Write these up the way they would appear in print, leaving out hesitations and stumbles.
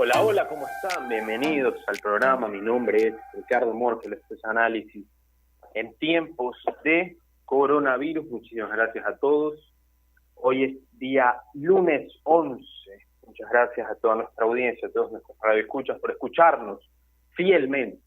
Hola, hola, ¿cómo están? Bienvenidos al programa. Mi nombre es Ricardo Morkel, esto es Análisis en tiempos de coronavirus. Muchísimas gracias a todos. Hoy es día lunes 11. Muchas gracias a toda nuestra audiencia, a todos nuestros radioescuchas por escucharnos fielmente,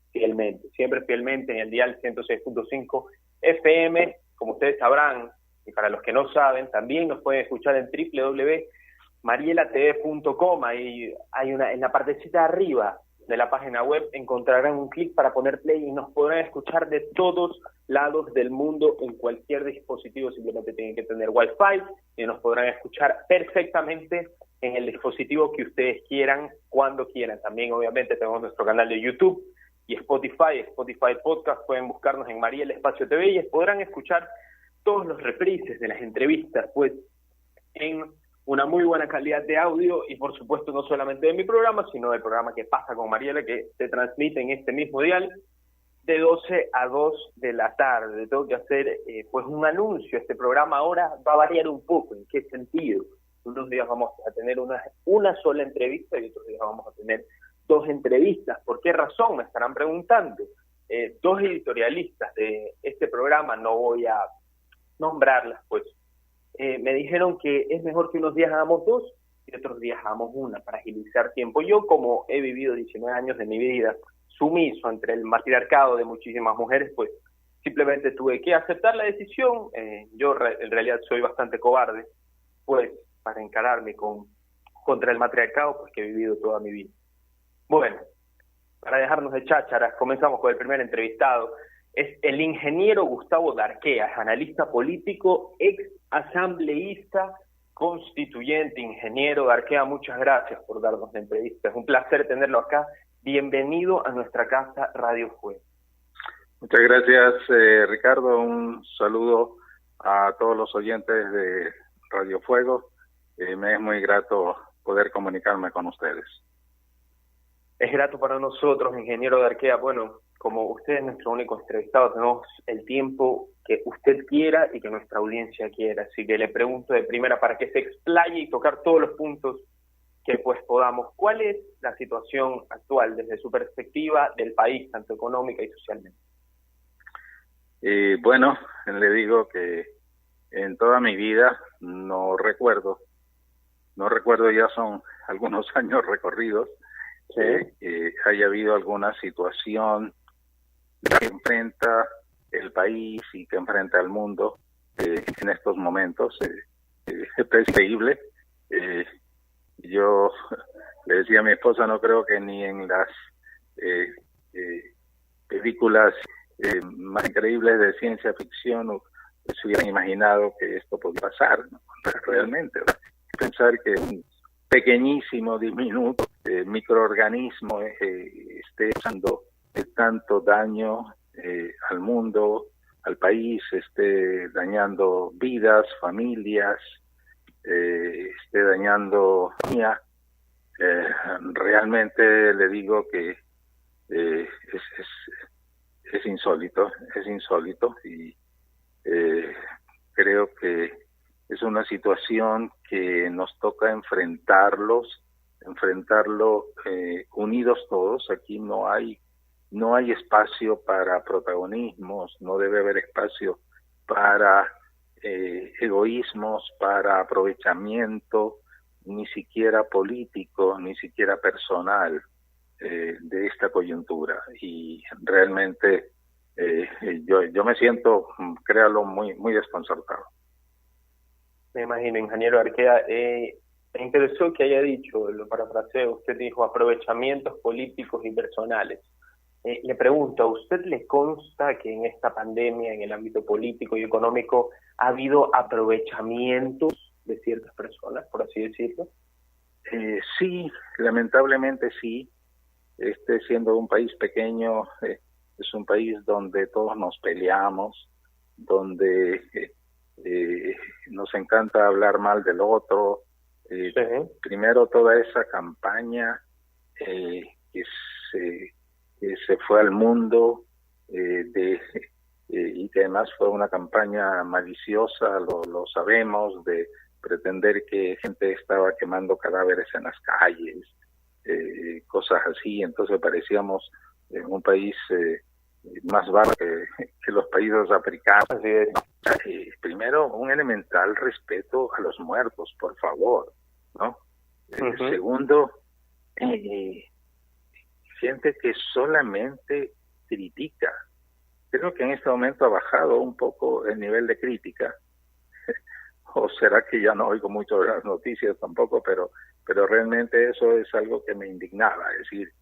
siempre fielmente en el dial 106.5 FM. Como ustedes sabrán, y para los que no saben, también nos pueden escuchar en www.marielatv.com. Ahí hay en la partecita de arriba de la página web encontrarán un clic para poner play y nos podrán escuchar de todos lados del mundo en cualquier dispositivo. Simplemente tienen que tener Wi-Fi y nos podrán escuchar perfectamente en el dispositivo que ustedes quieran, cuando quieran. También obviamente tenemos nuestro canal de YouTube y Spotify Podcast. Pueden buscarnos en Mariel Espacio TV y podrán escuchar todos los reprises de las entrevistas, pues en una muy buena calidad de audio y por supuesto no solamente de mi programa, sino del programa que pasa con Mariela, que se transmite en este mismo dial de 12 a 2 de la tarde. Tengo que hacer pues un anuncio. Este programa ahora va a variar un poco. ¿En qué sentido? Unos días vamos a tener una sola entrevista y otros días vamos a tener dos entrevistas. ¿Por qué razón? Me estarán preguntando. Dos editorialistas de este programa, no voy a nombrarlas, pues me dijeron que es mejor que unos días hagamos dos y otros días hagamos una para agilizar tiempo. Yo, como he vivido 19 años de mi vida sumiso entre el matriarcado de muchísimas mujeres, pues simplemente tuve que aceptar la decisión. Yo en realidad soy bastante cobarde, pues para encararme contra el matriarcado, pues que he vivido toda mi vida. Bueno, para dejarnos de chácharas, comenzamos con el primer entrevistado. Es el ingeniero Gustavo Darquea, analista político, ex asambleísta constituyente. Ingeniero Darquea, muchas gracias por darnos la entrevista. Es un placer tenerlo acá. Bienvenido a nuestra casa Radio Fuego. Muchas gracias, Ricardo. Un saludo a todos los oyentes de Radio Fuego. Me es muy grato poder comunicarme con ustedes. Es grato para nosotros, ingeniero Darquea. Bueno, como usted es nuestro único entrevistado, tenemos el tiempo que usted quiera y que nuestra audiencia quiera. Así que le pregunto de primera, para que se explaye y tocar todos los puntos que pues podamos. ¿Cuál es la situación actual desde su perspectiva del país, tanto económica y socialmente? Bueno, le digo que en toda mi vida no recuerdo, ya son algunos años recorridos, haya habido alguna situación que enfrenta el país y que enfrenta el mundo en estos momentos. Es increíble. Yo le decía a mi esposa, no creo que ni en las películas más increíbles de ciencia ficción se hubieran imaginado que esto podía pasar, ¿no? Realmente, pensar que un pequeñísimo, diminuto microorganismo esté causando tanto daño al mundo, al país, esté dañando vidas, familias, esté dañando economía. Realmente le digo que es insólito y creo que es una situación que nos toca enfrentarlo unidos todos. Aquí no hay espacio para protagonismos, no debe haber espacio para egoísmos, para aprovechamiento, ni siquiera político, ni siquiera personal de esta coyuntura. Y realmente yo me siento, créalo, muy, muy desconcertado. Me imagino, ingeniero Darquea. Me interesó que haya dicho, lo parafraseo, usted dijo aprovechamientos políticos y personales. Le pregunto, ¿a usted le consta que en esta pandemia, en el ámbito político y económico, ha habido aprovechamientos de ciertas personas, por así decirlo? Sí, lamentablemente sí. Siendo un país pequeño, es un país donde todos nos peleamos, donde nos encanta hablar mal del otro. Sí. Primero toda esa campaña que se fue al mundo y que además fue una campaña maliciosa, lo sabemos, de pretender que gente estaba quemando cadáveres en las calles, cosas así. Entonces parecíamos un país más bajo que los países africanos. Así es. Primero, un elemental respeto a los muertos, por favor, ¿no? Segundo, gente que solamente critica. Creo que en este momento ha bajado un poco el nivel de crítica, o será que ya no oigo mucho de las noticias tampoco, pero realmente eso es algo que me indignaba, es decir,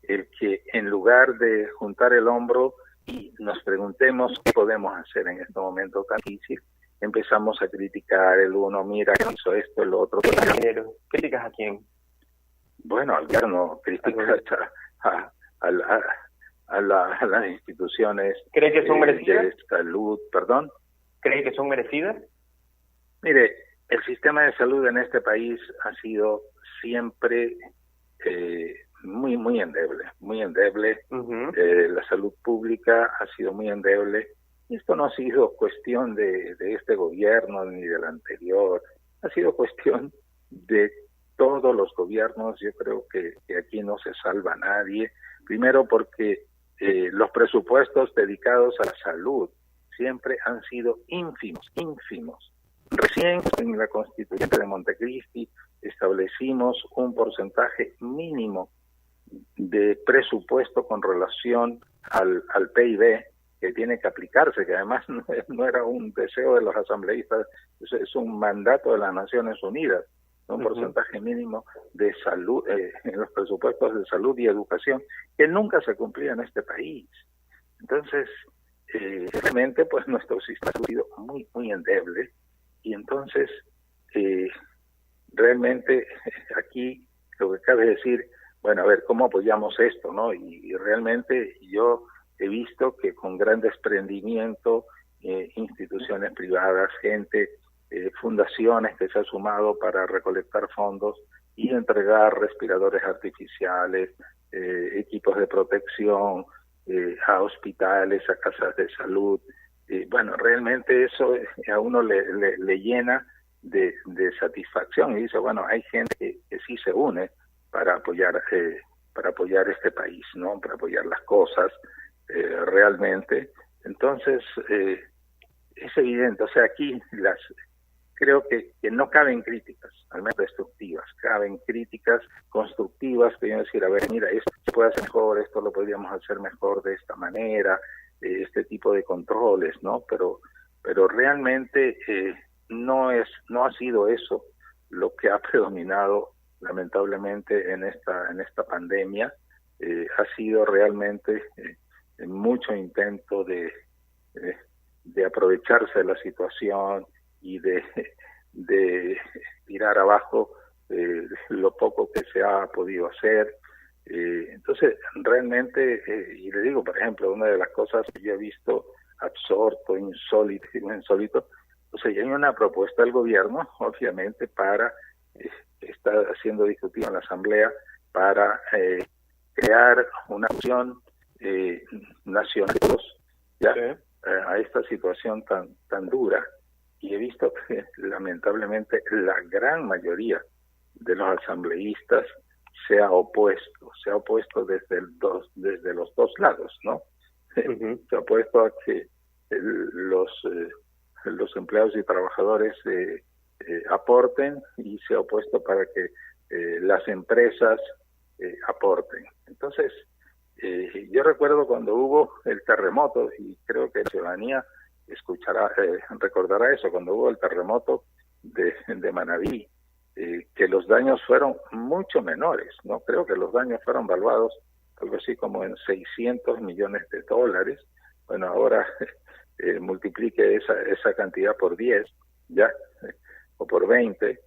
el que en lugar de juntar el hombro y nos preguntemos qué podemos hacer en este momento tan difícil, empezamos a criticar el uno, mira, hizo esto, el otro. ¿Críticas a quién? Bueno, al gobierno, críticas a las instituciones. ¿Cree que son merecidas? De salud, perdón. ¿Cree que son merecidas? Mire, el sistema de salud en este país ha sido siempre muy endeble, muy endeble. La salud pública ha sido muy endeble. Esto no ha sido cuestión de este gobierno ni del anterior, ha sido cuestión de todos los gobiernos. Yo creo que aquí no se salva a nadie. Primero porque los presupuestos dedicados a la salud siempre han sido ínfimos. Recién en la Constituyente de Montecristi establecimos un porcentaje mínimo de presupuesto con relación al PIB que tiene que aplicarse, que además no era un deseo de los asambleístas, es un mandato de las Naciones Unidas, un porcentaje mínimo de salud, en los presupuestos de salud y educación, que nunca se cumplía en este país. Entonces, realmente, pues nuestro sistema ha sido muy endeble, y entonces, realmente, aquí lo que cabe decir, bueno, a ver, ¿cómo apoyamos esto, no? Y realmente yo he visto que con gran desprendimiento, instituciones privadas, gente, fundaciones que se han sumado para recolectar fondos y entregar respiradores artificiales, equipos de protección a hospitales, a casas de salud. Bueno, realmente eso a uno le llena de satisfacción y dice, bueno, hay gente que sí se une para apoyar este país, ¿no? Para apoyar las cosas realmente. Entonces, es evidente, o sea, aquí creo que no caben críticas, al menos destructivas, caben críticas constructivas, que vienen a decir, a ver, mira, esto se puede hacer mejor, esto lo podríamos hacer mejor de esta manera, este tipo de controles, ¿no? Pero realmente no ha sido eso lo que ha predominado lamentablemente en esta pandemia. Ha sido realmente mucho intento de aprovecharse de la situación y de tirar abajo lo poco que se ha podido hacer. Entonces, realmente, y le digo, por ejemplo, una de las cosas que yo he visto absorto, insólito, o sea, ya hay una propuesta del gobierno, obviamente, para, está siendo discutida en la Asamblea, para crear una acción nacional, ¿ya? A esta situación tan dura. Y he visto que lamentablemente la gran mayoría de los asambleístas se ha opuesto desde los dos lados, ¿no? Se ha opuesto a que los empleados y trabajadores aporten, y se ha opuesto para que las empresas aporten. Entonces, yo recuerdo cuando hubo el terremoto, y creo que la ciudadanía recordará eso, cuando hubo el terremoto de Manabí, que los daños fueron mucho menores, ¿no? Creo que los daños fueron valuados algo así como en $600 millones. Bueno, ahora multiplique esa cantidad por 10, ¿ya? O por 20,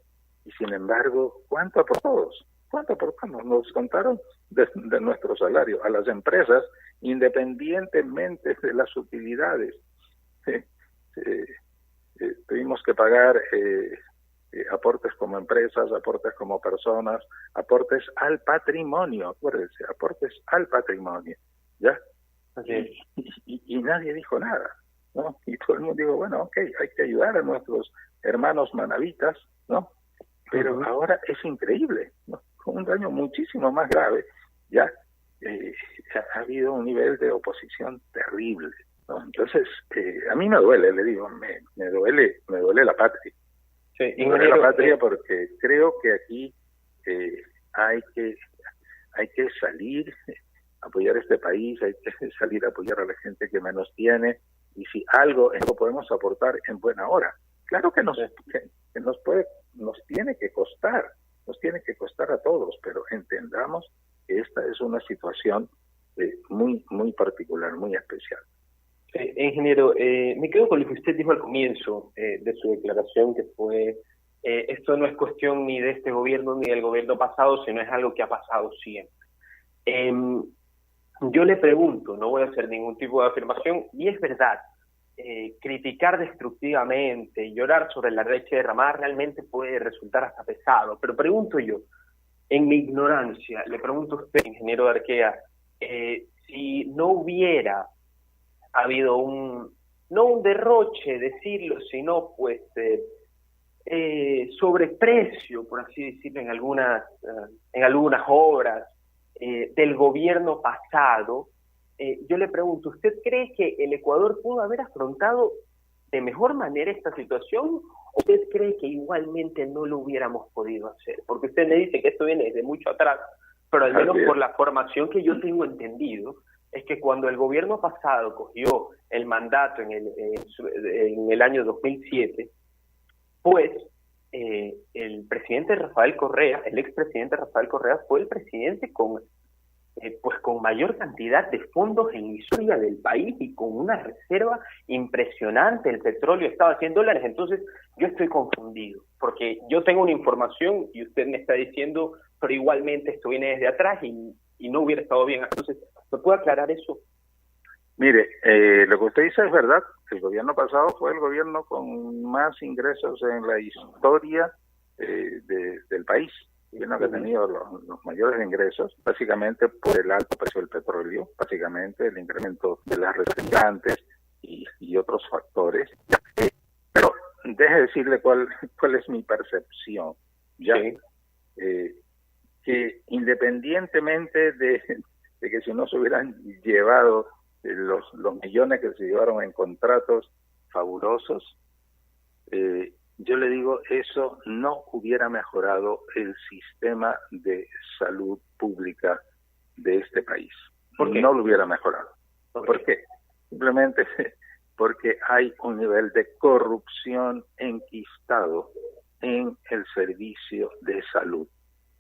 y sin embargo, ¿cuánto aportamos? ¿Cuánto aportamos? Nos contaron de nuestro salario a las empresas, independientemente de las utilidades. Tuvimos que pagar aportes como empresas, aportes como personas, aportes al patrimonio, acuérdense, aportes al patrimonio, ¿ya? Okay. Y nadie dijo nada, ¿no? Y todo el mundo dijo, bueno, ok, hay que ayudar a nuestros hermanos manavitas, ¿no? Pero ahora es increíble, ¿no? un daño muchísimo más grave. Ya ha habido un nivel de oposición terrible, ¿no? Entonces, a mí me duele, le digo, me duele la patria. Sí, me duele la patria porque creo que aquí hay que salir a apoyar este país, hay que salir a apoyar a la gente que menos tiene, y si algo podemos aportar en buena hora. Claro que nos tiene que costar a todos, pero entendamos que esta es una situación muy, muy particular, muy especial. Ingeniero, me quedo con lo que usted dijo al comienzo de su declaración, que fue, esto no es cuestión ni de este gobierno ni del gobierno pasado, sino es algo que ha pasado siempre. Yo le pregunto, no voy a hacer ningún tipo de afirmación, y es verdad, criticar destructivamente, llorar sobre la leche derramada realmente puede resultar hasta pesado, pero pregunto yo, en mi ignorancia, le pregunto a usted, ingeniero de Arquea, si no hubiera habido no un derroche, decirlo, sino pues sobreprecio, por así decirlo, en algunas obras del gobierno pasado, yo le pregunto, ¿usted cree que el Ecuador pudo haber afrontado de mejor manera esta situación? ¿O usted cree que igualmente no lo hubiéramos podido hacer? Porque usted me dice que esto viene desde mucho atrás, pero al menos por la formación que yo tengo entendido, es que cuando el gobierno pasado cogió el mandato en el año 2007, pues el presidente Rafael Correa, el expresidente Rafael Correa, fue el presidente con mayor cantidad de fondos en la historia del país y con una reserva impresionante. El petróleo estaba a $100. Entonces yo estoy confundido, porque yo tengo una información y usted me está diciendo, pero igualmente esto viene desde atrás y no hubiera estado bien. Entonces, ¿me puede aclarar eso? Mire, lo que usted dice es verdad. El gobierno pasado fue el gobierno con más ingresos en la historia del país. Que ha tenido los mayores ingresos, básicamente por el alto precio del petróleo, básicamente el incremento de las representantes y otros factores. Pero deje decirle cuál es mi percepción. Ya que independientemente de que si no se hubieran llevado los millones que se llevaron en contratos fabulosos, yo le digo, eso no hubiera mejorado el sistema de salud pública de este país. ¿Por qué? No lo hubiera mejorado. ¿Por qué? Simplemente porque hay un nivel de corrupción enquistado en el servicio de salud,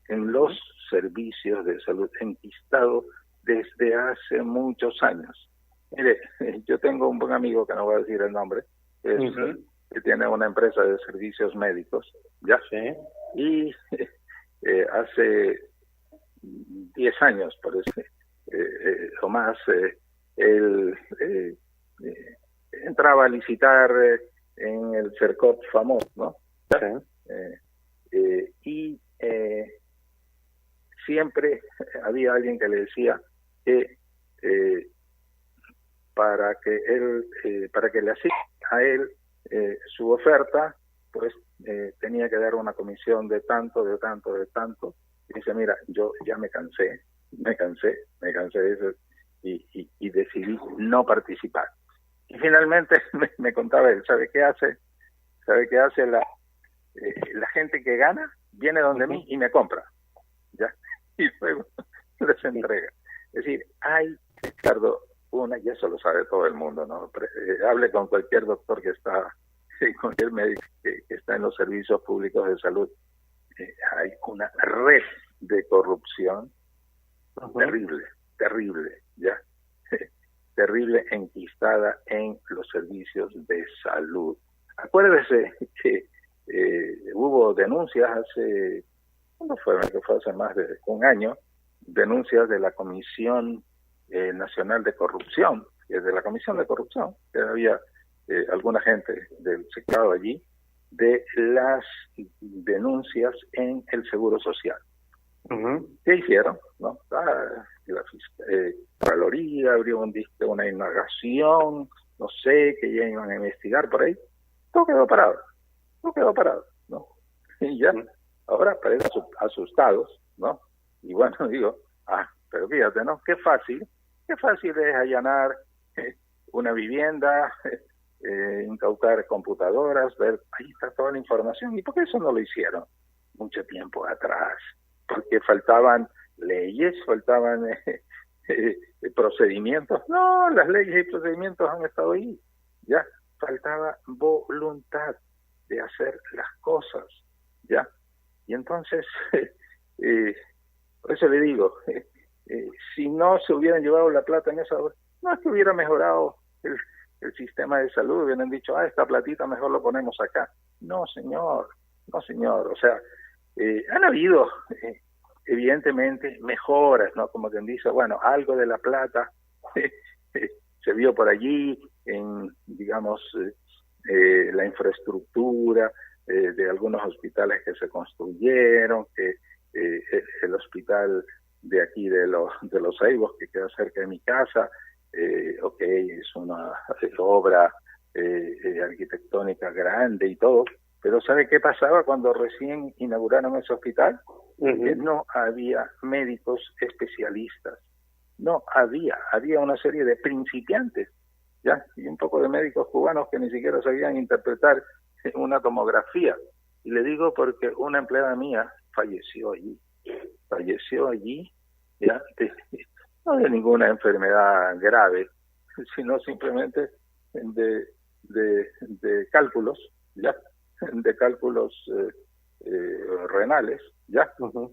en los servicios de salud, enquistado desde hace muchos años. Mire, yo tengo un buen amigo, que no voy a decir el nombre, que tiene una empresa de servicios médicos, ¿ya? Sí. Y hace 10 años, parece, o más, él entraba a licitar en el CERCOT famoso, ¿no? Sí. Y siempre había alguien que le decía que para que le asigne a él su oferta, pues tenía que dar una comisión de tanto. Y dice, mira, yo ya me cansé de eso y decidí no participar. Y finalmente me contaba él, ¿sabe qué hace? La gente que gana viene donde mí y me compra, ¿ya? Y luego les entrega. Es decir, hay, Ricardo, y eso lo sabe todo el mundo, ¿no? Hable con cualquier doctor que está, cualquier médico que está en los servicios públicos de salud. Hay una red de corrupción terrible, ¿ya? Terrible, enquistada en los servicios de salud. Acuérdese que hubo denuncias ¿cuándo fue? Que fue hace más de un año, denuncias de la Comisión Nacional de Corrupción, de la Comisión de Corrupción, que había alguna gente del sector allí, de las denuncias en el Seguro Social. ¿Qué hicieron? ¿No? La Contraloría abrió una indagación, no sé, que ya iban a investigar por ahí. Todo quedó parado, ¿no? Y ya, ahora parecen asustados, ¿no? Y bueno, digo, pero fíjate, ¿no? Qué fácil es allanar una vivienda, incautar computadoras, ver, ahí está toda la información. ¿Y por qué eso no lo hicieron mucho tiempo atrás? Porque faltaban leyes, faltaban procedimientos. No, las leyes y procedimientos han estado ahí. Ya, faltaba voluntad de hacer las cosas, ¿ya? Y entonces, por eso le digo, si no se hubieran llevado la plata en esa hora, no es que hubiera mejorado el sistema de salud, hubieran dicho, esta platita mejor lo ponemos acá. No, señor, o sea, han habido, evidentemente, mejoras, ¿no? Como quien dice, bueno, algo de la plata se vio por allí en, digamos, la infraestructura de algunos hospitales que se construyeron, que el hospital de aquí de los Ceibos, que queda cerca de mi casa, es una obra arquitectónica grande y todo, pero ¿sabe qué pasaba cuando recién inauguraron ese hospital? Que no había médicos especialistas, no había una serie de principiantes, ya, y un poco de médicos cubanos que ni siquiera sabían interpretar una tomografía. Y le digo porque una empleada mía falleció allí, ya, no de ninguna enfermedad grave, sino simplemente de cálculos, ya, de cálculos renales, ya. O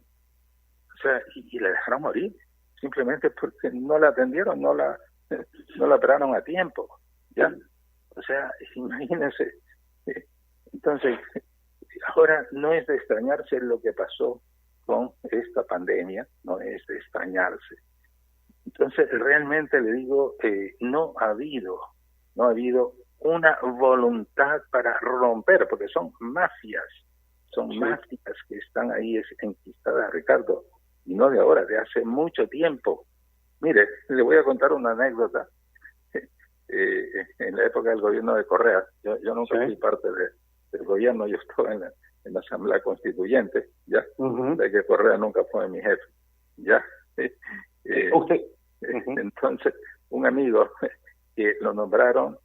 sea, y le dejaron morir, simplemente porque no la atendieron, no la operaron a tiempo, ya. O sea, imagínense. Entonces, ahora no es de extrañarse lo que pasó con esta pandemia, no es de extrañarse. Entonces, realmente le digo, no ha habido una voluntad para romper, porque son mafias que están ahí enquistadas, Ricardo, y no de ahora, de hace mucho tiempo. Mire, le voy a contar una anécdota. En la época del gobierno de Correa, yo nunca fui parte del gobierno, yo estaba en la Asamblea Constituyente, ya, de que Correa nunca fue mi jefe, ya. Entonces, un amigo que lo nombraron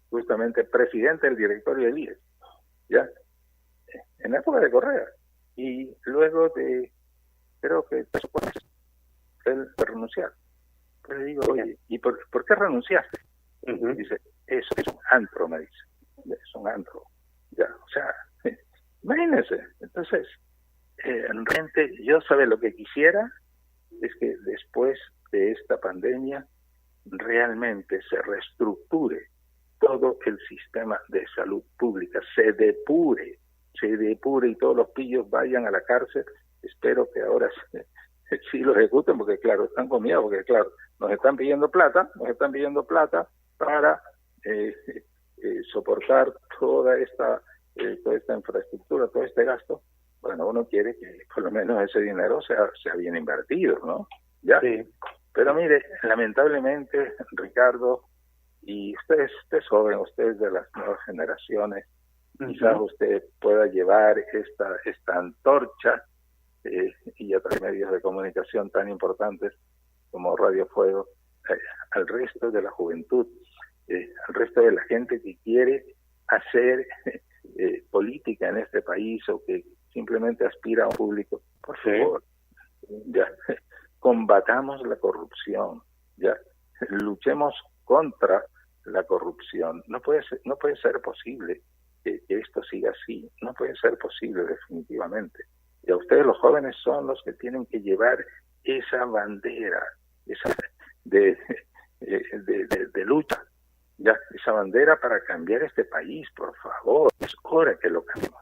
justamente presidente del directorio del IES, ya, en la época de Correa, y luego de, creo que 3 o 4 meses, él renunciar. Pues le digo, oye, ¿y por qué renunciaste? Dice, eso es un antro, me dice, es un antro, ya, o sea, imagínense. Entonces, realmente yo sabe lo que quisiera es que después de esta pandemia realmente se reestructure todo el sistema de salud pública, se depure y todos los pillos vayan a la cárcel. Espero que ahora sí lo ejecuten, porque claro, están con miedo, porque claro, nos están pidiendo plata para soportar toda esta infraestructura, todo este gasto. Bueno, uno quiere que por lo menos ese dinero sea bien invertido, ¿no? Ya. Sí. Pero mire, lamentablemente, Ricardo, y usted es joven, usted es de las nuevas generaciones, quizás usted pueda llevar esta antorcha y a través de medios de comunicación tan importantes como Radio Fuego, al resto de la juventud, al resto de la gente que quiere hacer política en este país o que simplemente aspira a un público. Por favor, ya, combatamos la corrupción, ya, luchemos contra la corrupción. No puede ser posible que esto siga así, no puede ser posible definitivamente. Y a ustedes los jóvenes son los que tienen que llevar esa bandera, esa de lucha, ya, esa bandera para cambiar este país, por favor, es hora que lo cambiemos.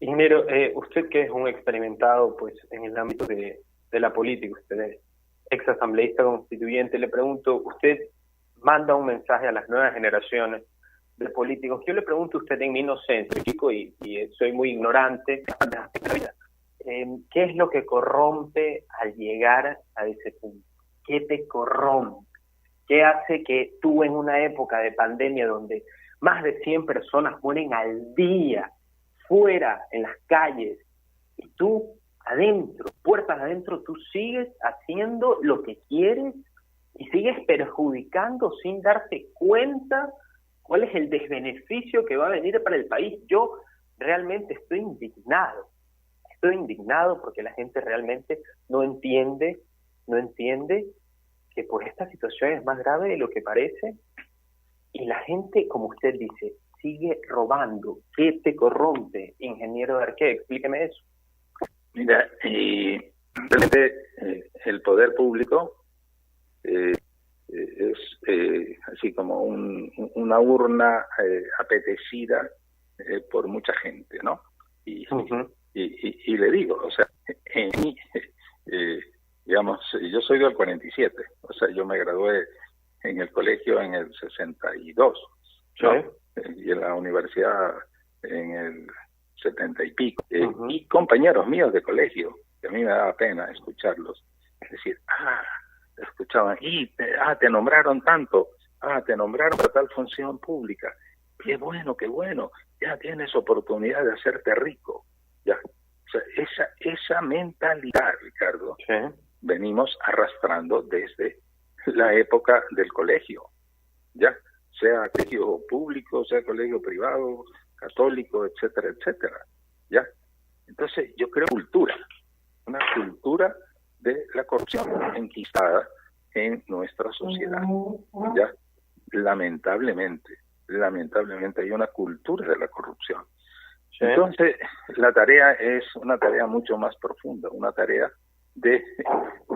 Ingeniero, usted que es un experimentado pues en el ámbito de la política, usted es ex asambleísta constituyente, le pregunto, usted manda un mensaje a las nuevas generaciones de políticos. Yo le pregunto a usted en mi inocencia, chico, y soy muy ignorante, ¿qué es lo que corrompe al llegar a ese punto? ¿Qué te corrompe? ¿Qué hace que tú en una época de pandemia donde más de 100 personas mueren al día fuera, en las calles, y tú adentro, puertas adentro, tú sigues haciendo lo que quieres y sigues perjudicando sin darte cuenta cuál es el desbeneficio que va a venir para el país. Yo realmente estoy indignado porque la gente realmente no entiende que pues esta situación es más grave de lo que parece, y la gente, como usted dice, sigue robando. ¿Qué te corrompe, ingeniero de Arqué? Explíqueme eso. Mira, realmente el poder público es así como una urna apetecida por mucha gente, ¿no? Y le digo, o sea, digamos, yo soy del 47, o sea, yo me gradué en el colegio en el 62, ¿no? ¿Sí? Y en la universidad en el 70 y pico. Y compañeros míos de colegio, que a mí me daba pena escucharlos, es decir, escuchaban, te nombraron tanto, te nombraron para tal función pública, qué bueno, ya tienes oportunidad de hacerte rico, ya. O sea, esa mentalidad, Ricardo, ¿Sí? venimos arrastrando desde la época del colegio, ya, sea colegio público, sea colegio privado, católico, etcétera, etcétera, ya. Entonces yo creo una cultura de la corrupción enquistada en nuestra sociedad, ya. Lamentablemente hay una cultura de la corrupción. ¿Sí? Entonces la tarea es una tarea mucho más profunda, una tarea de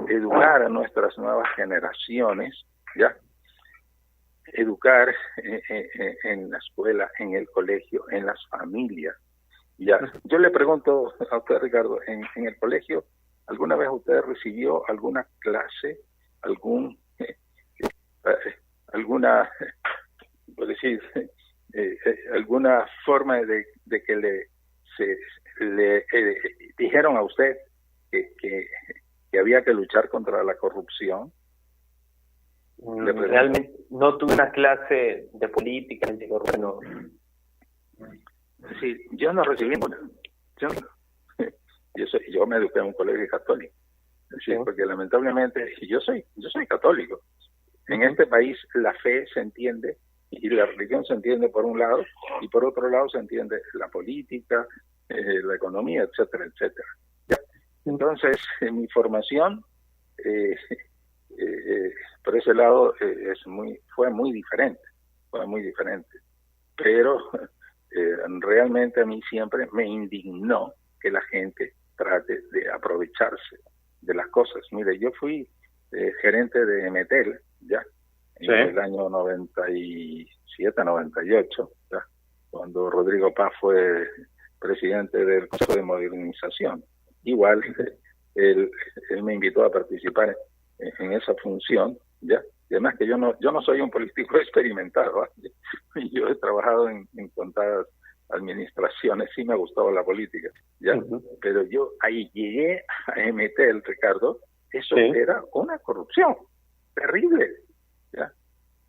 educar a nuestras nuevas generaciones, ya, educar en la escuela, en el colegio, en las familias, ya. Yo le pregunto a usted, Ricardo, en el colegio, ¿alguna vez usted recibió alguna clase, alguna, por decir, alguna forma de que le dijeron a usted que había que luchar contra la corrupción? Realmente no tuve una clase de política, anticorrupción. Es decir, yo no recibí ninguna. Yo me eduqué en un colegio católico. Es decir, sí, porque lamentablemente yo soy católico. En este país la fe se entiende y la religión se entiende por un lado, y por otro lado se entiende la política, la economía, etcétera, etcétera. ¿Ya? Entonces, mi formación por ese lado fue muy diferente, pero realmente a mí siempre me indignó que la gente trate de aprovecharse de las cosas. Mire, yo fui gerente de Metel, ya, en el año 97, 98, ya, cuando Rodrigo Paz fue presidente del Consejo de Modernización. Igual, él me invitó a participar en esa función, ya. Y además que yo no soy un político experimentado, ¿eh? Yo he trabajado en contadas administraciones, sí me gustaba la política, ya. Pero yo ahí llegué a Metel, Ricardo, eso era una corrupción terrible, ya.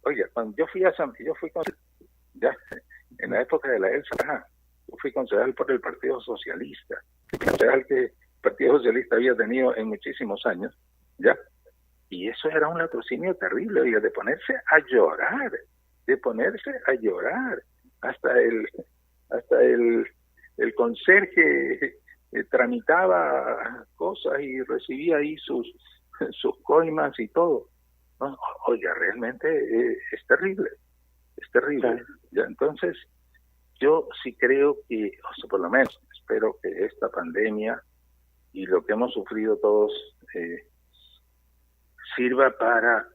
Oiga, cuando yo fui ya, en la época de la Elsa, yo fui concejal por el Partido Socialista, concejal que el Partido Socialista había tenido en muchísimos años, ya. Y eso era un latrocinio terrible, oiga, de ponerse a llorar. Hasta el conserje tramitaba cosas y recibía ahí sus coimas y todo. No, oiga, realmente es terrible. Ya, entonces, yo sí creo que, o sea, por lo menos, espero que esta pandemia y lo que hemos sufrido todos sirva para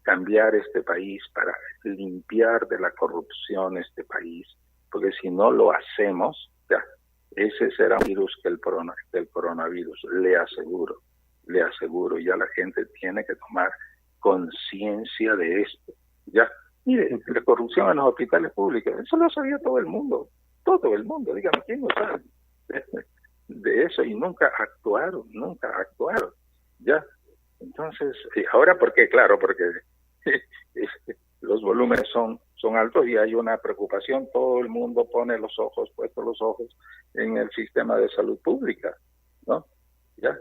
cambiar este país, para limpiar de la corrupción este país, porque si no lo hacemos, ya, ese será un virus que el coronavirus, le aseguro, ya la gente tiene que tomar conciencia de esto, ya. Mire, la corrupción en los hospitales públicos, eso lo sabía todo el mundo, dígame, ¿quién no sabe de eso? Y nunca actuaron, ya. Entonces, ahora, ¿por qué? Claro, porque los volúmenes son altos y hay una preocupación, todo el mundo puesto los ojos en el sistema de salud pública, ¿no? ¿Ya?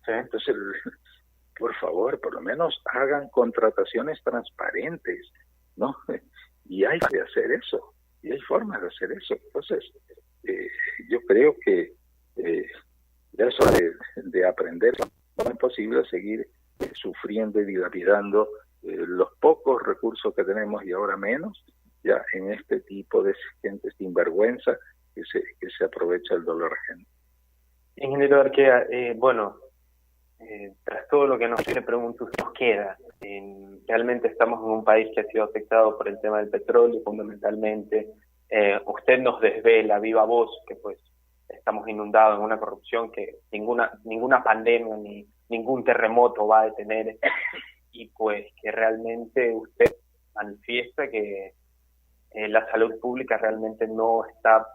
Sí. Entonces, por favor, por lo menos hagan contrataciones transparentes, ¿no? Y hay que hacer eso, y hay formas de hacer eso. Entonces, yo creo que ya es hora de aprender. No es posible seguir sufriendo y dilapidando los pocos recursos que tenemos y ahora menos, ya en este tipo de gente sinvergüenza que se aprovecha el dolor ajeno. Ingeniero Arquea, tras todo lo que nos pregunto, ¿qué nos queda? Realmente estamos en un país que ha sido afectado por el tema del petróleo fundamentalmente. Usted nos desvela viva voz que pues estamos inundados en una corrupción que ninguna pandemia ni ningún terremoto va a detener, y pues que realmente usted manifiesta que la salud pública realmente no está,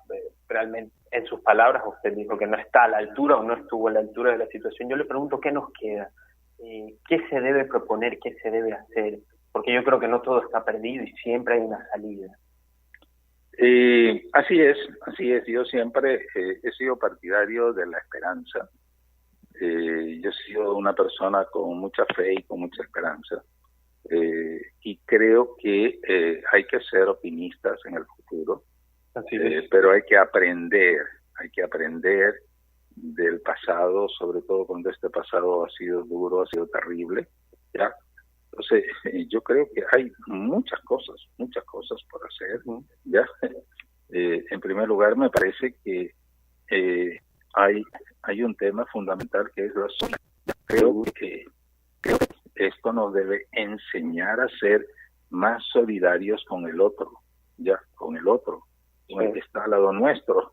realmente, en sus palabras usted dijo que no está a la altura o no estuvo a la altura de la situación. Yo le pregunto, ¿qué nos queda? ¿Qué se debe proponer? ¿Qué se debe hacer? Porque yo creo que no todo está perdido y siempre hay una salida. Así es. Yo siempre he sido partidario de la esperanza. Yo he sido una persona con mucha fe y con mucha esperanza. Y creo que hay que ser optimistas en el futuro, pero hay que aprender del pasado, sobre todo cuando este pasado ha sido duro, ha sido terrible, ¿ya? Entonces, yo creo que hay muchas cosas por hacer, ¿ya? En primer lugar, me parece que hay un tema fundamental que es la solidaridad. Creo que esto nos debe enseñar a ser más solidarios con el otro, ya, con el que está al lado nuestro,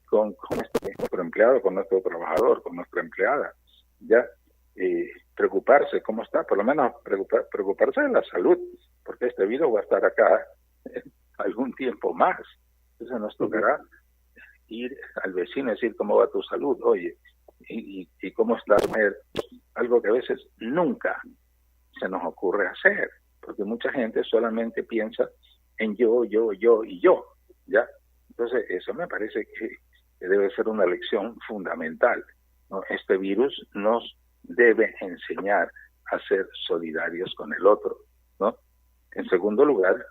con nuestro empleado, con nuestro trabajador, con nuestra empleada, ya. Preocuparse cómo está, por lo menos preocuparse de la salud, porque este virus va a estar acá algún tiempo más. Entonces nos tocará ir al vecino y decir cómo va tu salud, oye, y cómo está comer, algo que a veces nunca se nos ocurre hacer, porque mucha gente solamente piensa en yo, ¿ya? Entonces eso me parece que debe ser una lección fundamental, ¿no? Este virus nos debe enseñar a ser solidarios con el otro, ¿no? En segundo lugar,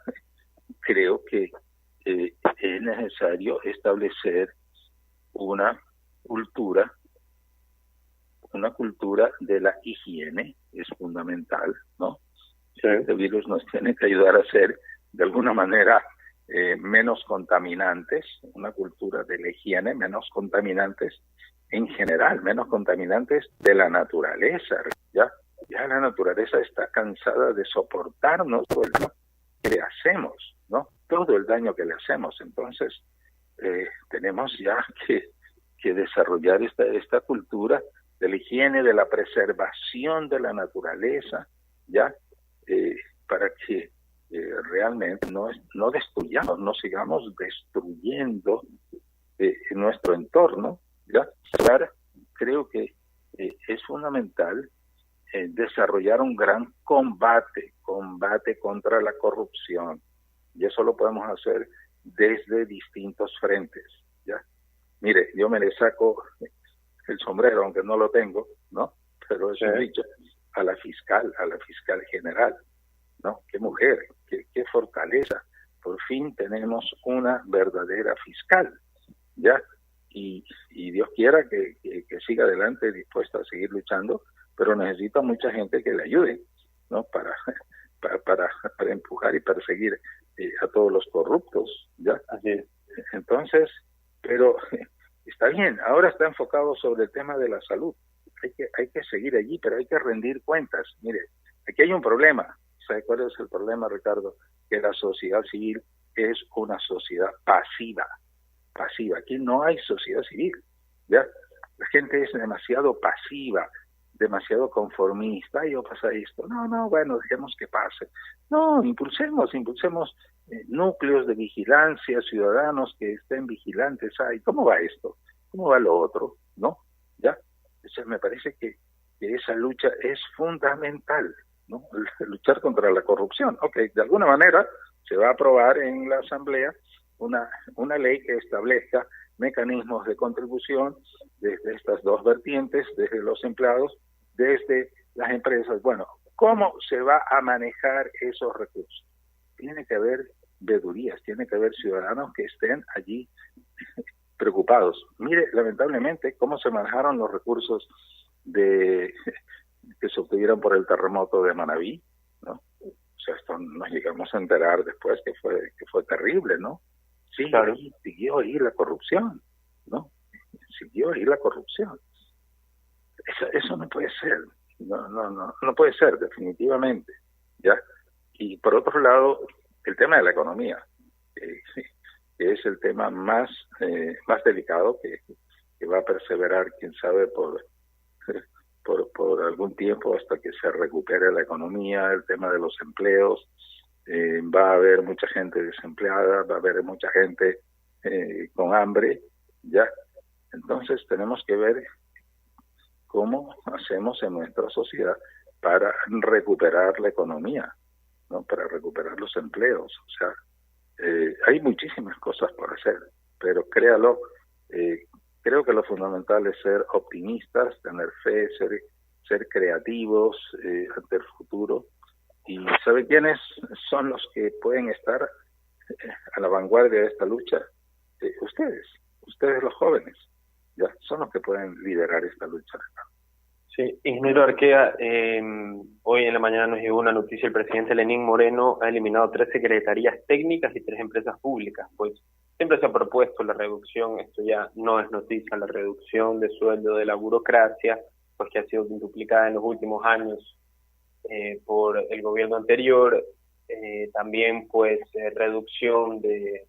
creo que es necesario establecer una cultura de la higiene, es fundamental, ¿no? Sí. Este virus nos tiene que ayudar a ser, de alguna manera, menos contaminantes, una cultura de la higiene, menos contaminantes en general, menos contaminantes de la naturaleza, ¿ya? Ya la naturaleza está cansada de soportarnos todo el daño que le hacemos, ¿no? Todo el daño que le hacemos. Entonces, tenemos ya que desarrollar esta cultura de la higiene, de la preservación de la naturaleza, ¿ya? Para que realmente no destruyamos, no sigamos destruyendo nuestro entorno, ¿ya? Ahora, creo que es fundamental desarrollar un gran combate contra la corrupción, y eso lo podemos hacer desde distintos frentes, ¿ya? Mire, yo me le saco el sombrero, aunque no lo tengo, ¿no? Pero es un dicho, a la fiscal general, ¿no? Qué mujer, qué fortaleza. Por fin tenemos una verdadera fiscal, ¿ya? Y Dios quiera que siga adelante, dispuesta a seguir luchando, pero necesita mucha gente que le ayude, ¿no? Para empujar y perseguir a todos los corruptos, ¿ya? Así es. Entonces, pero está bien, ahora está enfocado sobre el tema de la salud. Hay que seguir allí, pero hay que rendir cuentas. Mire, aquí hay un problema. ¿Sabe cuál es el problema, Ricardo? Que la sociedad civil es una sociedad pasiva. Aquí no hay sociedad civil, ¿ya? La gente es demasiado pasiva, demasiado conformista. Y pasa esto. No, bueno, dejemos que pase. No, impulsemos núcleos de vigilancia, ciudadanos que estén vigilantes. Ay, ¿cómo va esto? ¿Cómo va lo otro? ¿No? ¿Ya? Entonces me parece que esa lucha es fundamental, ¿no? Luchar contra la corrupción. Ok, de alguna manera se va a aprobar en la Asamblea una ley que establezca mecanismos de contribución desde estas dos vertientes, desde los empleados, desde las empresas. Bueno, ¿cómo se va a manejar esos recursos? Tiene que haber veedurías, tiene que haber ciudadanos que estén allí preocupados. Mire, lamentablemente, cómo se manejaron los recursos que se obtuvieron por el terremoto de Manabí, ¿no? O sea, esto nos llegamos a enterar después que fue terrible, ¿no? Sí, claro. Siguió ahí la corrupción, ¿no? Siguió ahí la corrupción. Eso no puede ser, no puede ser, definitivamente, ¿ya? Y por otro lado, el tema de la economía, que es el tema más delicado, que va a perseverar, quién sabe, por algún tiempo hasta que se recupere la economía, el tema de los empleos. Va a haber mucha gente desempleada, va a haber mucha gente con hambre, ¿ya? Entonces tenemos que ver cómo hacemos en nuestra sociedad para recuperar la economía, ¿no? Para recuperar los empleos. O sea, hay muchísimas cosas por hacer, pero créalo, creo que lo fundamental es ser optimistas, tener fe, ser creativos ante el futuro. ¿Y sabe quiénes son los que pueden estar a la vanguardia de esta lucha? Ustedes los jóvenes, ya son los que pueden liderar esta lucha. Sí, ingeniero Arquea, hoy en la mañana nos llegó una noticia: el presidente Lenín Moreno ha eliminado 3 secretarías técnicas y 3 empresas públicas. Pues siempre se ha propuesto la reducción, esto ya no es noticia, la reducción de sueldo de la burocracia, pues que ha sido duplicada en los últimos años por el gobierno anterior. También pues reducción de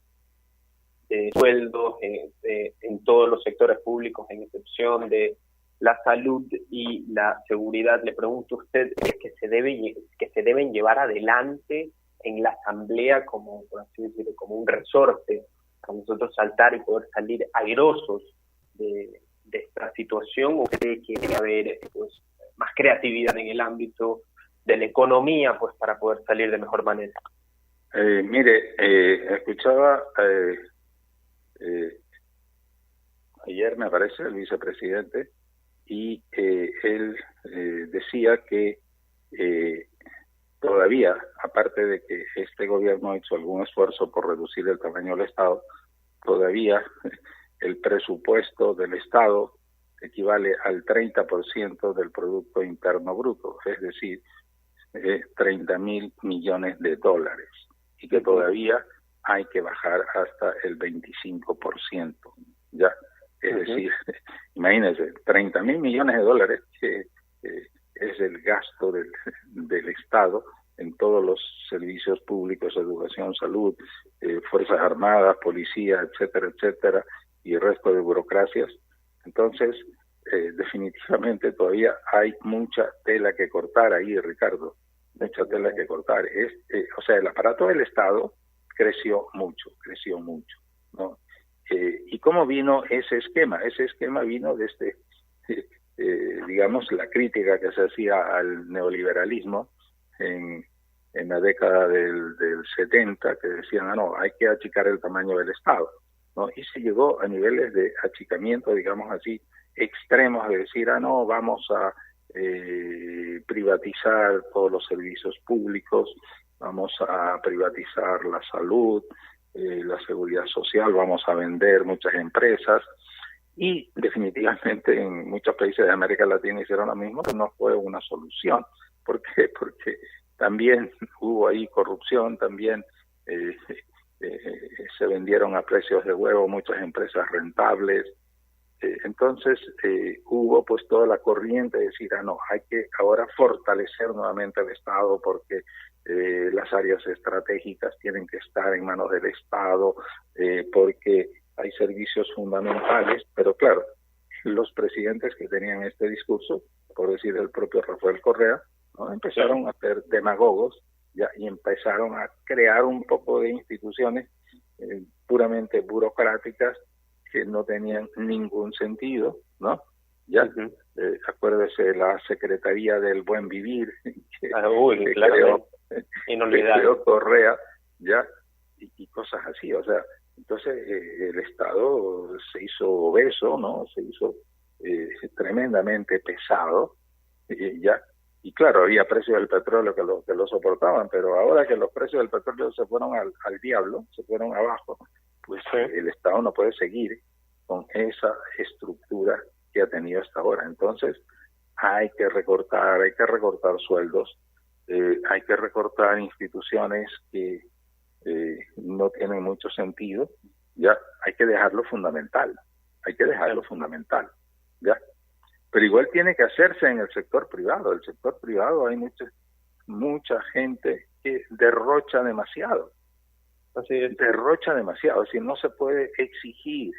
sueldos en todos los sectores públicos, en excepción de la salud y la seguridad. Le pregunto a usted, ¿es que se deben llevar adelante en la asamblea como, por así decirlo, como un resorte para nosotros saltar y poder salir airosos de esta situación? ¿O cree que debe haber pues más creatividad en el ámbito de la economía pues para poder salir de mejor manera? Escuchaba ayer, me parece, el vicepresidente, y él decía que todavía, aparte de que este gobierno ha hecho algún esfuerzo por reducir el tamaño del Estado, todavía el presupuesto del Estado equivale al 30% del Producto Interno Bruto, es decir, 30.000 millones de dólares, y que todavía hay que bajar hasta el 25%, ¿ya? Es decir, imagínense, 30.000 millones de dólares, que es el gasto del Estado en todos los servicios públicos, educación, salud, Fuerzas Armadas, policía, etcétera, etcétera, y el resto de burocracias. Entonces, definitivamente todavía hay mucha tela que cortar ahí, Ricardo, mucha tela que cortar. O sea, el aparato del Estado creció mucho, ¿no? ¿Y cómo vino ese esquema? Ese esquema vino desde, digamos, la crítica que se hacía al neoliberalismo en la década del 70, que decían, no, hay que achicar el tamaño del Estado, ¿no? Y se llegó a niveles de achicamiento, digamos así, extremos, de decir, no, vamos a privatizar todos los servicios públicos, vamos a privatizar la salud, la seguridad social, vamos a vender muchas empresas. Y definitivamente en muchos países de América Latina hicieron lo mismo, pero no fue una solución. ¿Por qué? Porque también hubo ahí corrupción, también se vendieron a precios de huevo muchas empresas rentables. Entonces hubo pues toda la corriente de decir, no, hay que ahora fortalecer nuevamente el Estado porque las áreas estratégicas tienen que estar en manos del Estado, porque hay servicios fundamentales. Pero claro, los presidentes que tenían este discurso, por decir el propio Rafael Correa, ¿no?, empezaron a ser demagogos ya, y empezaron a crear un poco de instituciones puramente burocráticas que no tenían ningún sentido, ¿no? Ya, acuérdese la Secretaría del Buen Vivir que creó Correa, ya, y cosas así. O sea, Entonces el Estado se hizo obeso, ¿no? Se hizo tremendamente pesado, ya. Y claro, había precios del petróleo que lo soportaban, pero ahora que los precios del petróleo se fueron al diablo, se fueron abajo, pues el Estado no puede seguir con esa estructura que ha tenido hasta ahora. Entonces hay que recortar sueldos, hay que recortar instituciones que no tienen mucho sentido, ya. Hay que dejarlo fundamental, ya. Pero igual tiene que hacerse en el sector privado. El sector privado hay mucha gente que derrocha demasiado. Así es. Derrocha demasiado. Es decir, no se puede exigir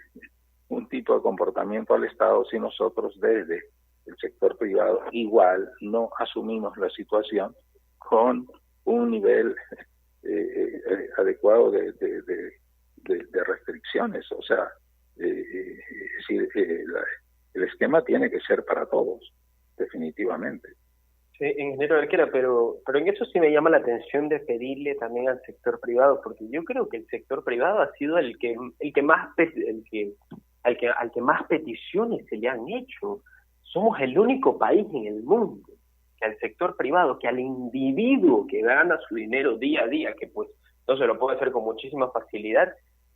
un tipo de comportamiento al Estado si nosotros desde el sector privado igual no asumimos la situación con un nivel adecuado de restricciones. O sea, el esquema tiene que ser para todos, definitivamente. Sí, ingeniero Alquera, pero en eso sí me llama la atención de pedirle también al sector privado, porque yo creo que el sector privado ha sido al que más peticiones se le han hecho. Somos el único país en el mundo que al sector privado, que al individuo que gana su dinero día a día, que pues no se lo puede hacer con muchísima facilidad,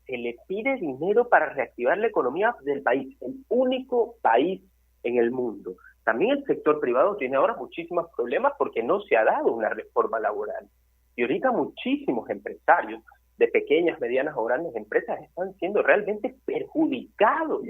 se le pide dinero para reactivar la economía del país, el único país en el mundo. También el sector privado tiene ahora muchísimos problemas porque no se ha dado una reforma laboral. Y ahorita muchísimos empresarios de pequeñas, medianas o grandes empresas están siendo realmente perjudicados.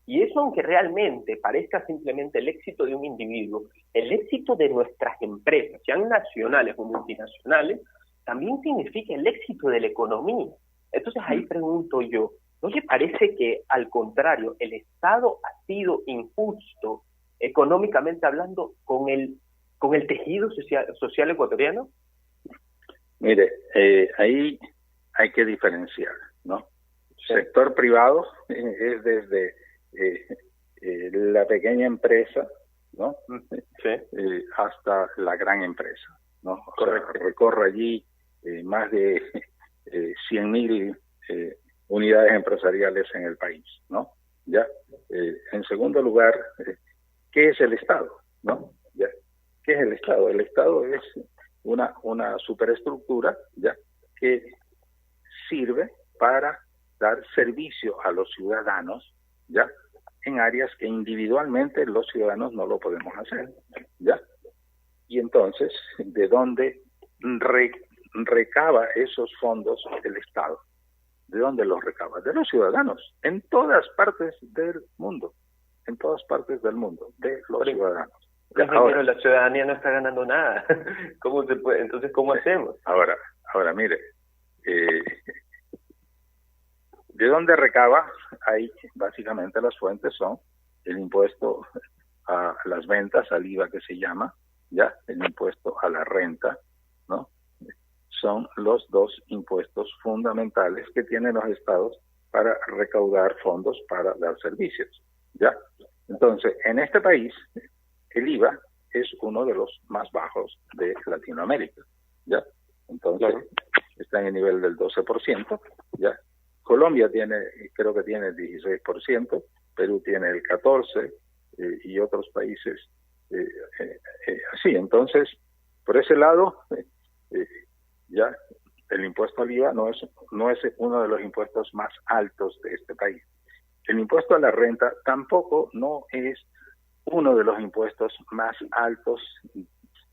Y eso, aunque realmente parezca simplemente el éxito de un individuo, el éxito de nuestras empresas, sean nacionales o multinacionales, también significa el éxito de la economía. Entonces ahí pregunto yo, ¿no le parece que, al contrario, el Estado ha sido injusto, económicamente hablando, con el tejido social ecuatoriano? Mire, ahí hay que diferenciar, ¿no? Sí. Sector privado es desde la pequeña empresa, ¿no? Sí. Hasta la gran empresa, ¿no? O sea, recorre allí más de 100.000 unidades empresariales en el país, ¿no? Ya. En segundo lugar, ¿qué es el Estado? ¿No? ¿Ya? ¿Qué es el Estado? El Estado es una superestructura, ¿ya?, que sirve para dar servicio a los ciudadanos, ¿ya?, en áreas que individualmente los ciudadanos no lo podemos hacer, ¿ya? Y entonces, ¿de dónde recaba esos fondos el Estado? ¿De dónde los recaba? De los ciudadanos, en todas partes del mundo, de los ciudadanos. Pero la ciudadanía no está ganando nada. ¿Cómo se puede? Entonces, ¿cómo hacemos? Ahora, mire, ¿de dónde recaba? Ahí básicamente las fuentes son el impuesto a las ventas, al IVA que se llama, ya, el impuesto a la renta, ¿no? Son los dos impuestos fundamentales que tienen los estados para recaudar fondos para dar servicios, ¿ya? Entonces, en este país, el IVA es uno de los más bajos de Latinoamérica, ¿ya? Entonces, está en el nivel del 12%, ¿ya? Colombia creo que tiene el 16%, Perú tiene el 14%, y otros países así. Entonces, por ese lado, ya el impuesto al IVA no es uno de los impuestos más altos de este país. El impuesto a la renta tampoco no es uno de los impuestos más altos,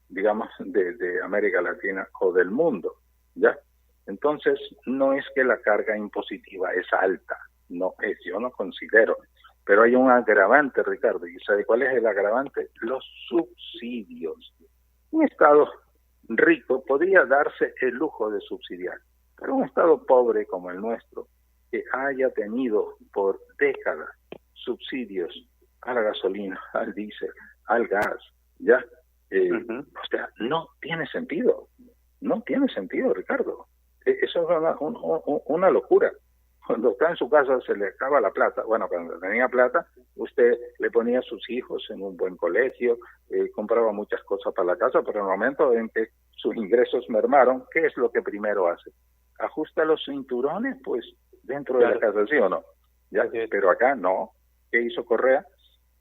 digamos, de América Latina o del mundo, ¿ya? Entonces, no es que la carga impositiva es alta, no es, yo no considero, pero hay un agravante, Ricardo, ¿y sabe cuál es el agravante? Los subsidios. Un Estado rico podría darse el lujo de subsidiar, pero un Estado pobre como el nuestro, que haya tenido por décadas subsidios a la gasolina, al diésel, al gas, ¿ya? O sea, no tiene sentido, Ricardo. Eso es una locura. Cuando está en su casa se le acaba la plata. Bueno, cuando tenía plata, usted le ponía a sus hijos en un buen colegio, compraba muchas cosas para la casa, pero en el momento en que sus ingresos mermaron, ¿qué es lo que primero hace? Ajusta los cinturones, pues, dentro de la casa, ¿sí o no? ¿Ya? Pero acá no. ¿Qué hizo Correa?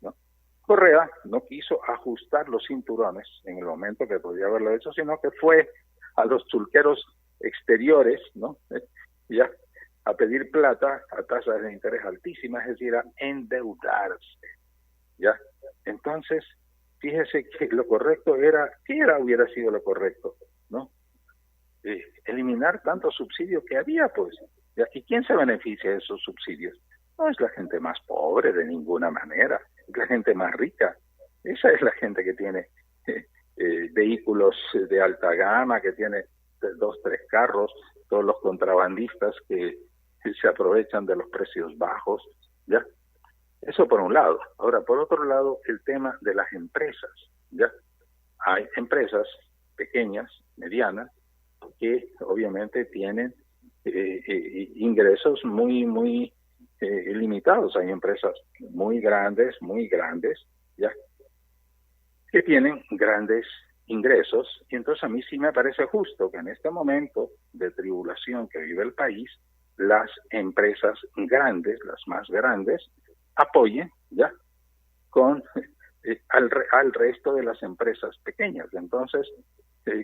¿No? Correa no quiso ajustar los cinturones en el momento que podía haberlo hecho, sino que fue a los chulqueros exteriores, ¿no? Ya, a pedir plata a tasas de interés altísimas, es decir, a endeudarse, ¿ya? Entonces, fíjese que lo correcto era, hubiera sido lo correcto, ¿no? Eliminar tantos subsidios que había, pues. ¿Ya? ¿Y quién se beneficia de esos subsidios? No es la gente más pobre de ninguna manera, es la gente más rica. Esa es la gente que tiene vehículos de alta gama, que tiene 2, 3 carros, todos los contrabandistas que se aprovechan de los precios bajos, ¿ya? Eso por un lado. Ahora, por otro lado, el tema de las empresas, ¿ya? Hay empresas pequeñas, medianas, que obviamente tienen ingresos muy limitados. Hay empresas muy grandes, ¿ya? Que tienen grandes ingresos, y entonces a mí sí me parece justo que en este momento de tribulación que vive el país, las empresas grandes, las más grandes, apoyen, ¿ya? Con al resto de las empresas pequeñas. Entonces,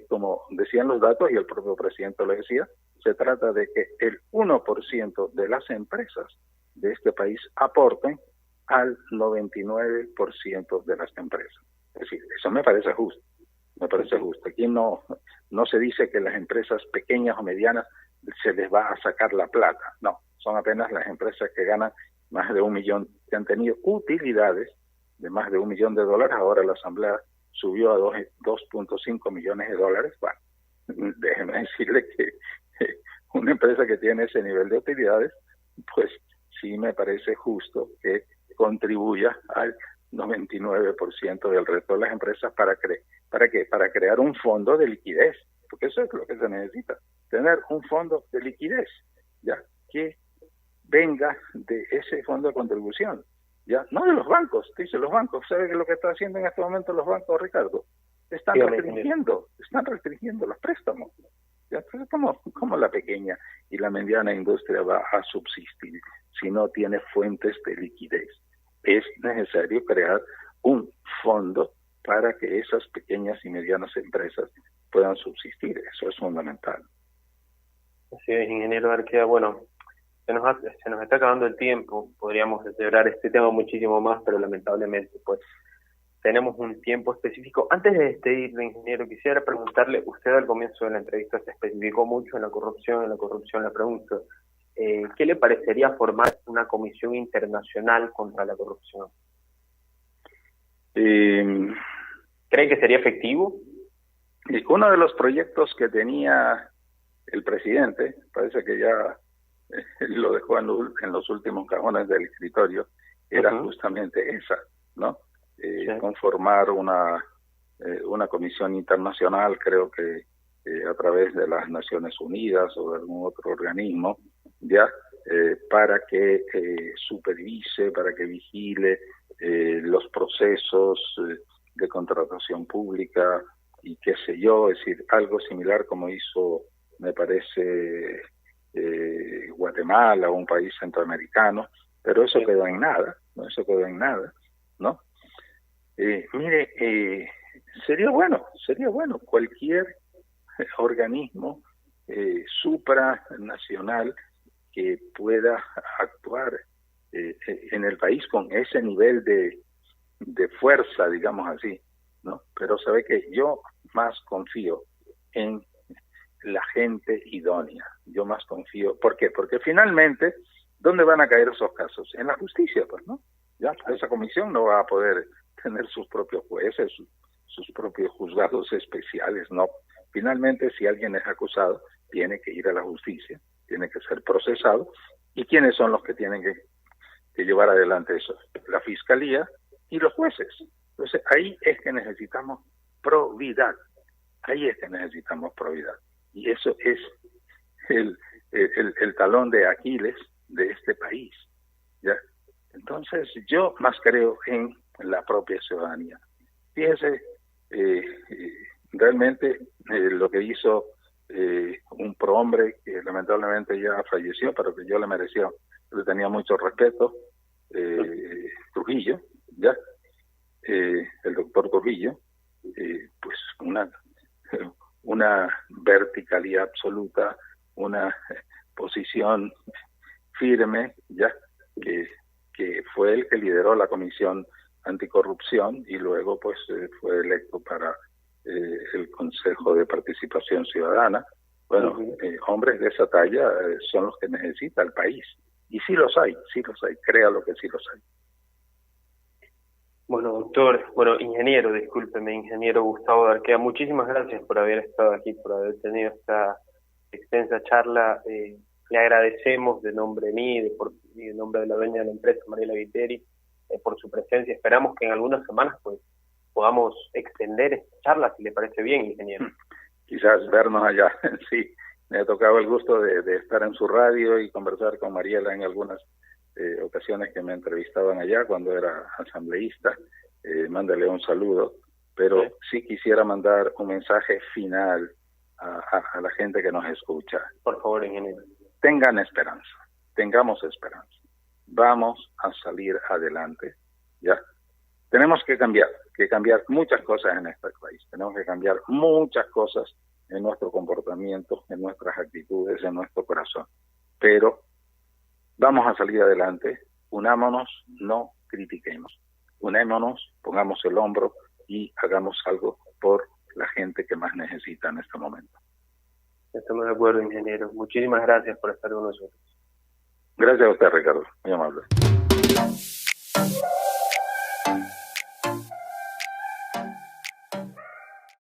como decían los datos, y el propio presidente lo decía, se trata de que el 1% de las empresas de este país aporten al 99% de las empresas. Es decir, eso me parece justo. Aquí no se dice que las empresas pequeñas o medianas se les va a sacar la plata. No, son apenas las empresas que ganan más de 1 millón, que han tenido utilidades de más de $1 millón. Ahora la Asamblea subió a 2.5 millones de dólares. Bueno, déjeme decirle que una empresa que tiene ese nivel de utilidades, pues sí me parece justo que contribuya al 99% del resto de las empresas. ¿Para qué? Para crear un fondo de liquidez, porque eso es lo que se necesita, tener un fondo de liquidez, ya, que venga de ese fondo de contribución, ya, no de los bancos. Dice, los bancos, ¿sabe qué es lo que está haciendo en este momento los bancos, Ricardo? Están restringiendo los préstamos. ¿Ya? Entonces, ¿cómo la pequeña y la mediana industria va a subsistir si no tiene fuentes de liquidez? Es necesario crear un fondo para que esas pequeñas y medianas empresas puedan subsistir. Eso es fundamental. Así es, ingeniero Arquea. Bueno, se nos está acabando el tiempo. Podríamos celebrar este tema muchísimo más, pero lamentablemente pues tenemos un tiempo específico. Antes de despedirle, ingeniero, quisiera preguntarle, usted al comienzo de la entrevista se especificó mucho en la corrupción, le pregunto, ¿qué le parecería formar una comisión internacional contra la corrupción? ¿Cree que sería efectivo? Uno de los proyectos que tenía el presidente, parece que ya lo dejó en los últimos cajones del escritorio, era justamente esa, ¿no? Sí. Conformar una comisión internacional, creo que a través de las Naciones Unidas o de algún otro organismo, ya, para que supervise, para que vigile los procesos de contratación pública y qué sé yo, es decir, algo similar como hizo, me parece, Guatemala o un país centroamericano, pero eso quedó en nada, ¿no? Mire, sería bueno cualquier organismo supranacional que pueda actuar en el país con ese nivel de fuerza, digamos así, ¿no? Pero sabe que yo más confío en la gente idónea. Yo más confío. ¿Por qué? Porque finalmente, ¿dónde van a caer esos casos? En la justicia, pues, ¿no? Ya, esa comisión no va a poder tener sus propios jueces, sus propios juzgados especiales, ¿no? Finalmente, si alguien es acusado, tiene que ir a la justicia, tiene que ser procesado. ¿Y quiénes son los que tienen que llevar adelante eso? La fiscalía y los jueces. Entonces, ahí es que necesitamos probidad. Y eso es el talón de Aquiles de este país, ¿ya? Entonces, yo más creo en la propia ciudadanía. Fíjese, realmente lo que hizo un prohombre que lamentablemente ya falleció, pero que yo le tenía mucho respeto, Trujillo, ya, el doctor Trujillo, pues una verticalidad absoluta, una posición firme, ya, que fue el que lideró la Comisión Anticorrupción y luego pues fue electo para el Consejo de Participación Ciudadana. Bueno, hombres de esa talla son los que necesita el país. Y sí los hay, créalo que sí los hay. Bueno, doctor, ingeniero, discúlpeme, ingeniero Gustavo Darquea, muchísimas gracias por haber estado aquí, por haber tenido esta extensa charla. Le agradecemos de nombre mío y de nombre de la dueña de la empresa, Mariela Viteri, por su presencia. Esperamos que en algunas semanas pues podamos extender esta charla, si le parece bien, ingeniero. Quizás vernos allá, sí. Me ha tocado el gusto de estar en su radio y conversar con Mariela en algunas ocasiones que me entrevistaban allá cuando era asambleísta. Mándale un saludo, pero sí quisiera mandar un mensaje final a la gente que nos escucha. Por favor, ingeniero. Tengan esperanza, tengamos esperanza. Vamos a salir adelante, ¿ya? Tenemos que cambiar muchas cosas en este país. Tenemos que cambiar muchas cosas en nuestro comportamiento, en nuestras actitudes, en nuestro corazón. Pero vamos a salir adelante, unámonos, no critiquemos. Unémonos, pongamos el hombro y hagamos algo por la gente que más necesita en este momento. Estamos de acuerdo, ingeniero. Muchísimas gracias por estar con nosotros. Gracias a usted, Ricardo. Muy amable.